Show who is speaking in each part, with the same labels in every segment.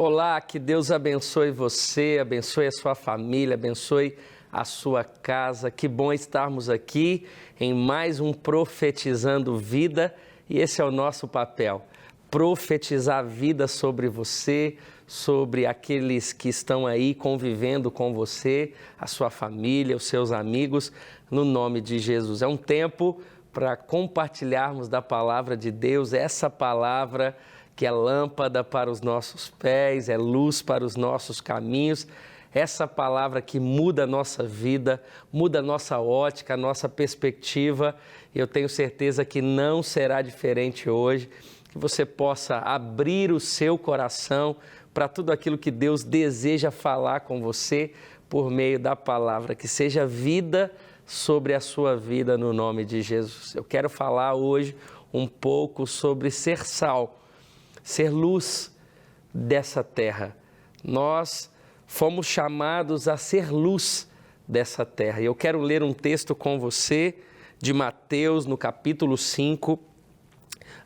Speaker 1: Olá, que Deus abençoe você, abençoe a sua família, abençoe a sua casa. Que bom estarmos aqui em mais um Profetizando Vida e esse é o nosso papel, profetizar vida sobre você, sobre aqueles que estão aí convivendo com você, a sua família, os seus amigos, no nome de Jesus. É um tempo para compartilharmos da palavra de Deus, essa palavra que é lâmpada para os nossos pés, é luz para os nossos caminhos, essa palavra que muda a nossa vida, muda a nossa ótica, a nossa perspectiva, e eu tenho certeza que não será diferente hoje, que você possa abrir o seu coração para tudo aquilo que Deus deseja falar com você por meio da palavra, que seja vida sobre a sua vida no nome de Jesus. Eu quero falar hoje um pouco sobre ser sal, ser luz dessa terra. Nós fomos chamados a ser luz dessa terra. E eu quero ler um texto com você de Mateus, no capítulo 5,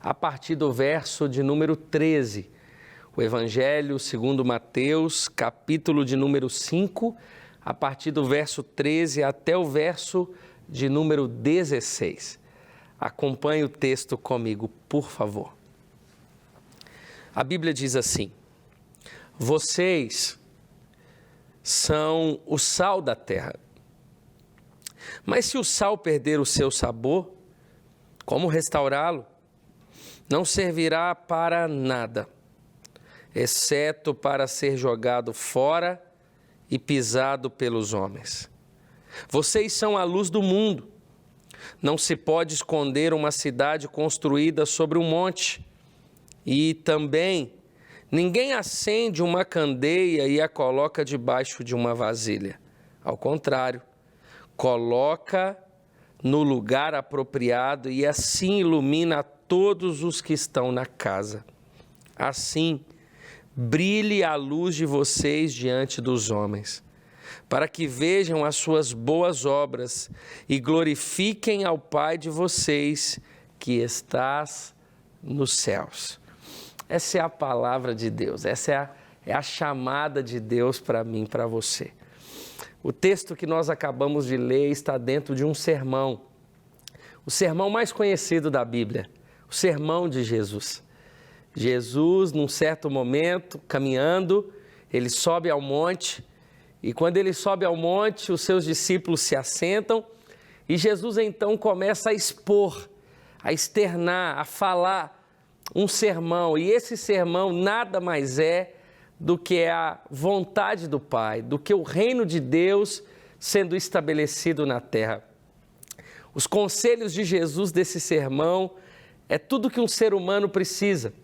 Speaker 1: a partir do verso de número 13. O Evangelho segundo Mateus, capítulo de número 5, a partir do verso 13 até o verso de número 16. Acompanhe o texto comigo, por favor. A Bíblia diz assim: vocês são o sal da terra. Mas se o sal perder o seu sabor, como restaurá-lo? Não servirá para nada, exceto para ser jogado fora e pisado pelos homens. Vocês são a luz do mundo. Não se pode esconder uma cidade construída sobre um monte. E também, ninguém acende uma candeia e a coloca debaixo de uma vasilha. Ao contrário, coloca no lugar apropriado e assim ilumina a todos os que estão na casa. Assim, brilhe a luz de vocês diante dos homens, para que vejam as suas boas obras e glorifiquem ao Pai de vocês que estás nos céus. Essa é a palavra de Deus, essa é a chamada de Deus para mim, para você. O texto que nós acabamos de ler está dentro de um sermão, o sermão mais conhecido da Bíblia, o sermão de Jesus. Jesus, num certo momento, caminhando, ele sobe ao monte, e quando ele sobe ao monte, os seus discípulos se assentam, e Jesus então começa a expor, a externar, a falar um sermão, e esse sermão nada mais é do que a vontade do Pai, do que o reino de Deus sendo estabelecido na terra. Os conselhos de Jesus desse sermão é tudo que um ser humano precisa.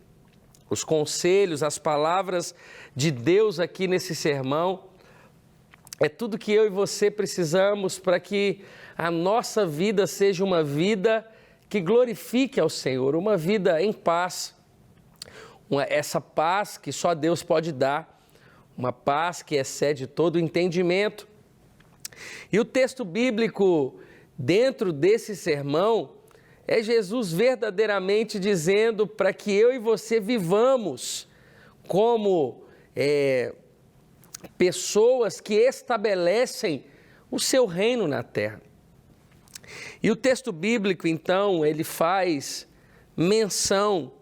Speaker 1: Os conselhos, as palavras de Deus aqui nesse sermão é tudo que eu e você precisamos para que a nossa vida seja uma vida que glorifique ao Senhor, uma vida em paz, essa paz que só Deus pode dar, uma paz que excede todo o entendimento. E o texto bíblico dentro desse sermão é Jesus verdadeiramente dizendo para que eu e você vivamos como pessoas que estabelecem o seu reino na terra. E o texto bíblico, então, ele faz menção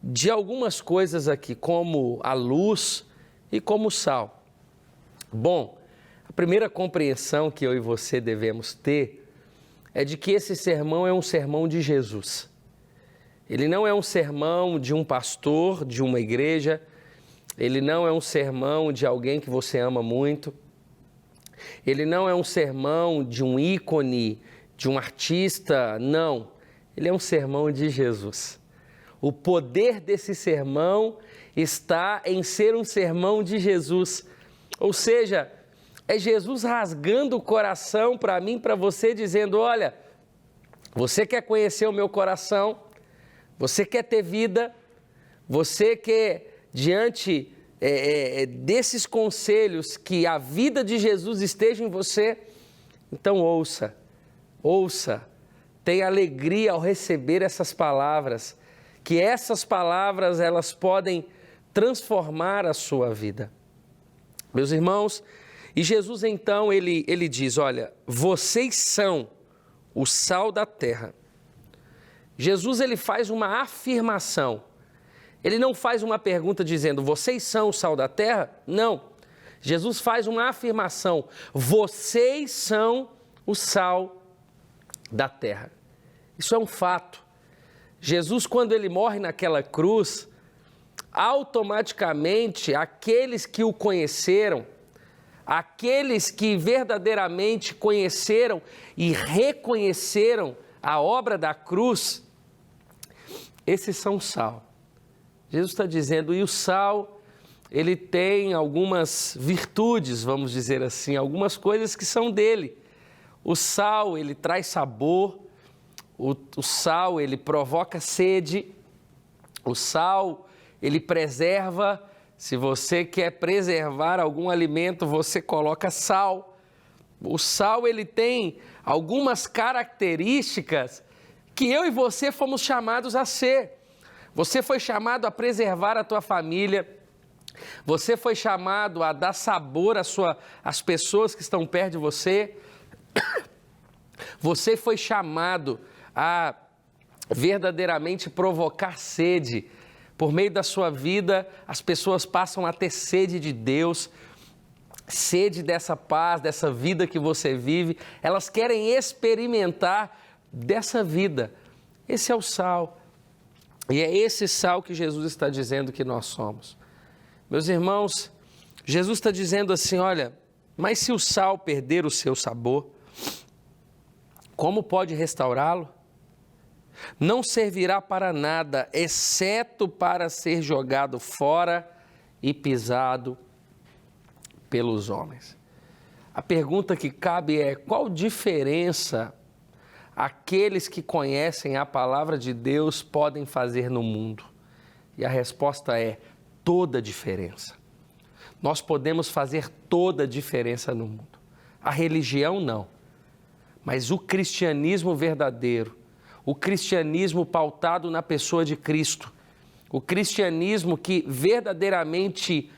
Speaker 1: de algumas coisas aqui, como a luz e como o sal. Bom, a primeira compreensão que eu e você devemos ter é de que esse sermão é um sermão de Jesus. Ele não é um sermão de um pastor, de uma igreja, ele não é um sermão de alguém que você ama muito, ele não é um sermão de um ícone, de um artista, não. Ele é um sermão de Jesus. O poder desse sermão está em ser um sermão de Jesus. Ou seja, é Jesus rasgando o coração para mim, para você, dizendo, olha, você quer conhecer o meu coração, você quer ter vida, você quer, diante desses conselhos, que a vida de Jesus esteja em você, então ouça, tenha alegria ao receber essas palavras, que essas palavras elas podem transformar a sua vida. Meus irmãos, e Jesus então, ele diz, olha, vocês são o sal da terra. Jesus ele faz uma afirmação, ele não faz uma pergunta dizendo, vocês são o sal da terra? Não, Jesus faz uma afirmação, vocês são o sal da terra. Isso é um fato. Jesus, quando ele morre naquela cruz, automaticamente aqueles que o conheceram, aqueles que verdadeiramente conheceram e reconheceram a obra da cruz, esses são o sal. Jesus está dizendo, e o sal, ele tem algumas virtudes, vamos dizer assim, algumas coisas que são dele. O sal, ele traz sabor, o sal, ele provoca sede, o sal, ele preserva. Se você quer preservar algum alimento, você coloca sal. O sal, ele tem algumas características que eu e você fomos chamados a ser. Você foi chamado a preservar a tua família, você foi chamado a dar sabor às pessoas que estão perto de você, você foi chamado a verdadeiramente provocar sede. Por meio da sua vida, as pessoas passam a ter sede de Deus, sede dessa paz, dessa vida que você vive. Elas querem experimentar dessa vida. Esse é o sal. E é esse sal que Jesus está dizendo que nós somos. Meus irmãos, Jesus está dizendo assim, olha, mas se o sal perder o seu sabor, como pode restaurá-lo? Não servirá para nada, exceto para ser jogado fora e pisado pelos homens. A pergunta que cabe é, qual diferença aqueles que conhecem a palavra de Deus podem fazer no mundo? E a resposta é, toda a diferença. Nós podemos fazer toda a diferença no mundo. A religião não, mas o cristianismo verdadeiro, o cristianismo pautado na pessoa de Cristo, o cristianismo que verdadeiramente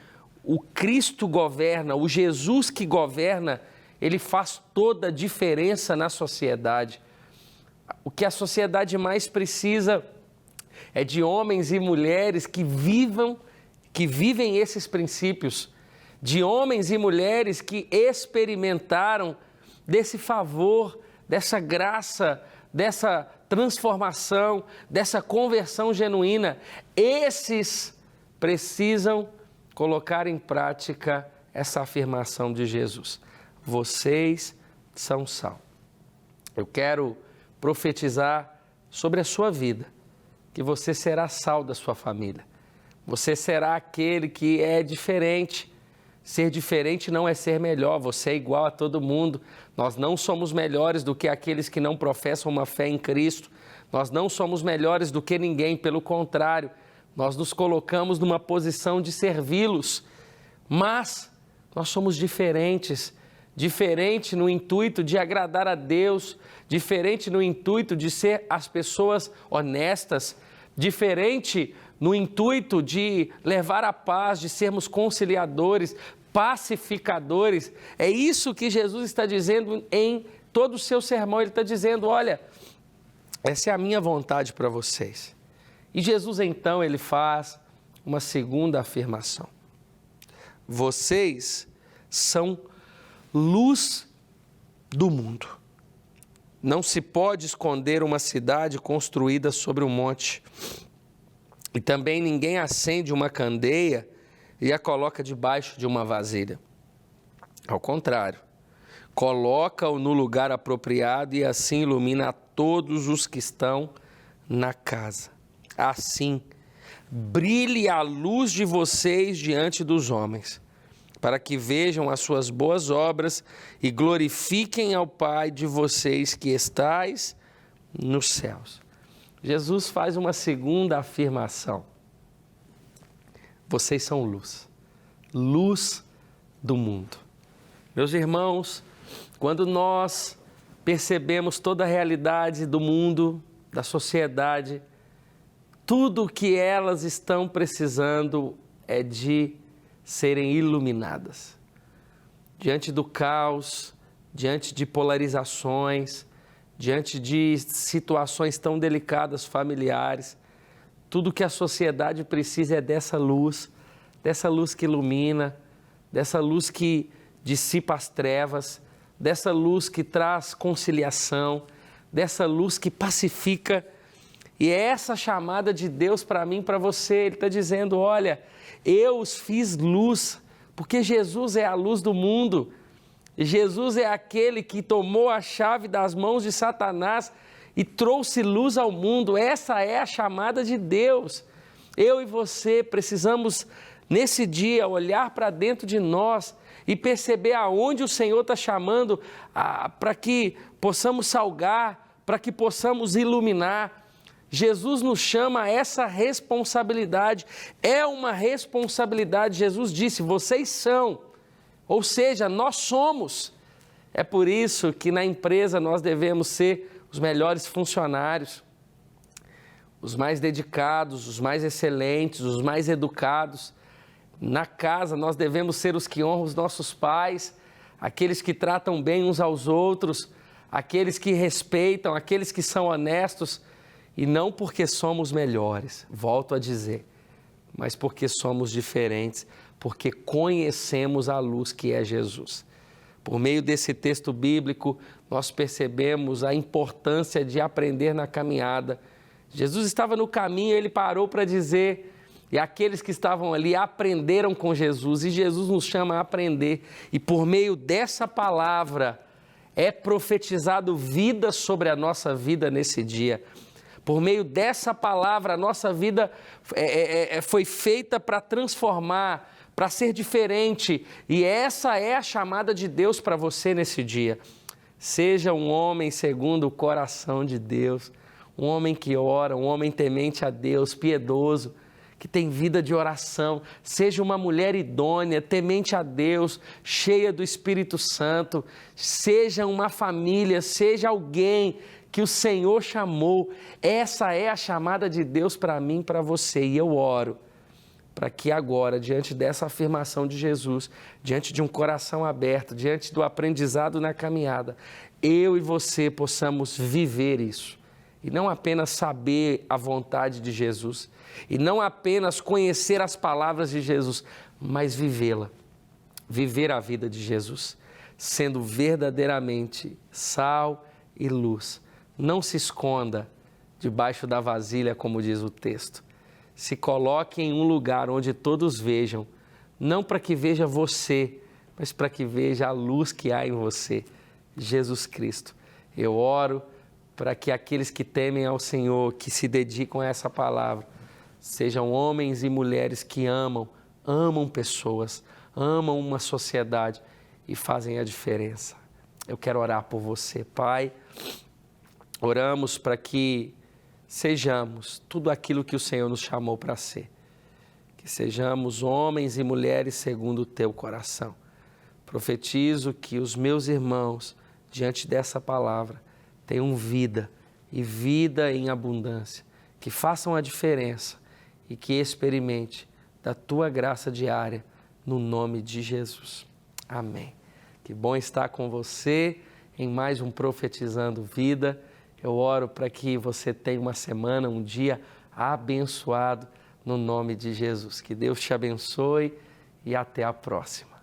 Speaker 1: o Cristo governa, o Jesus que governa, ele faz toda a diferença na sociedade. O que a sociedade mais precisa é de homens e mulheres que vivem esses princípios, de homens e mulheres que experimentaram desse favor, dessa graça, dessa transformação, dessa conversão genuína. Esses precisam colocar em prática essa afirmação de Jesus. Vocês são sal. Eu quero profetizar sobre a sua vida, que você será sal da sua família. Você será aquele que é diferente. Ser diferente não é ser melhor, você é igual a todo mundo. Nós não somos melhores do que aqueles que não professam uma fé em Cristo. Nós não somos melhores do que ninguém, pelo contrário, nós nos colocamos numa posição de servi-los. Mas nós somos diferentes, diferente no intuito de agradar a Deus, diferente no intuito de ser as pessoas honestas, diferente no intuito de levar a paz, de sermos conciliadores, pacificadores. É isso que Jesus está dizendo em todo o seu sermão. Ele está dizendo, olha, essa é a minha vontade para vocês. E Jesus então, ele faz uma segunda afirmação. Vocês são luz do mundo. Não se pode esconder uma cidade construída sobre um monte. E também ninguém acende uma candeia e a coloca debaixo de uma vasilha. Ao contrário, coloca-o no lugar apropriado e assim ilumina a todos os que estão na casa. Assim, brilhe a luz de vocês diante dos homens, para que vejam as suas boas obras e glorifiquem ao Pai de vocês que estais nos céus. Jesus faz uma segunda afirmação. Vocês são luz, luz do mundo. Meus irmãos, quando nós percebemos toda a realidade do mundo, da sociedade, tudo o que elas estão precisando é de serem iluminadas. Diante do caos, diante de polarizações, diante de situações tão delicadas familiares, tudo que a sociedade precisa é dessa luz que ilumina, dessa luz que dissipa as trevas, dessa luz que traz conciliação, dessa luz que pacifica. E é essa chamada de Deus para mim e para você. Ele está dizendo, olha, eu os fiz luz, porque Jesus é a luz do mundo. Jesus é aquele que tomou a chave das mãos de Satanás e trouxe luz ao mundo. Essa é a chamada de Deus. Eu e você precisamos, nesse dia, olhar para dentro de nós e perceber aonde o Senhor está chamando para que possamos salgar, para que possamos iluminar. Jesus nos chama a essa responsabilidade. É uma responsabilidade. Jesus disse, vocês são, ou seja, nós somos. É por isso que na empresa nós devemos ser os melhores funcionários, os mais dedicados, os mais excelentes, os mais educados. Na casa nós devemos ser os que honram os nossos pais, aqueles que tratam bem uns aos outros, aqueles que respeitam, aqueles que são honestos, e não porque somos melhores, volto a dizer, mas porque somos diferentes, porque conhecemos a luz que é Jesus. Por meio desse texto bíblico, nós percebemos a importância de aprender na caminhada. Jesus estava no caminho, ele parou para dizer, e aqueles que estavam ali aprenderam com Jesus, e Jesus nos chama a aprender, e por meio dessa palavra é profetizado vida sobre a nossa vida nesse dia. Por meio dessa palavra, a nossa vida foi feita para transformar, para ser diferente. E essa é a chamada de Deus para você nesse dia. Seja um homem segundo o coração de Deus, um homem que ora, um homem temente a Deus, piedoso, que tem vida de oração. Seja uma mulher idônea, temente a Deus, cheia do Espírito Santo. Seja uma família, seja alguém que o Senhor chamou. Essa é a chamada de Deus para mim e para você. E eu oro para que agora, diante dessa afirmação de Jesus, diante de um coração aberto, diante do aprendizado na caminhada, eu e você possamos viver isso. E não apenas saber a vontade de Jesus, e não apenas conhecer as palavras de Jesus, mas vivê-la. Viver a vida de Jesus, sendo verdadeiramente sal e luz. Não se esconda debaixo da vasilha, como diz o texto. Se coloque em um lugar onde todos vejam, não para que veja você, mas para que veja a luz que há em você, Jesus Cristo. Eu oro para que aqueles que temem ao Senhor, que se dedicam a essa palavra, sejam homens e mulheres que amam pessoas, amam uma sociedade e fazem a diferença. Eu quero orar por você, Pai. Oramos para que sejamos tudo aquilo que o Senhor nos chamou para ser. Que sejamos homens e mulheres segundo o teu coração. Profetizo que os meus irmãos, diante dessa palavra, tenham vida e vida em abundância. Que façam a diferença e que experimente da tua graça diária, no nome de Jesus. Amém. Que bom estar com você em mais um Profetizando Vida. Eu oro para que você tenha uma semana, um dia abençoado no nome de Jesus. Que Deus te abençoe e até a próxima.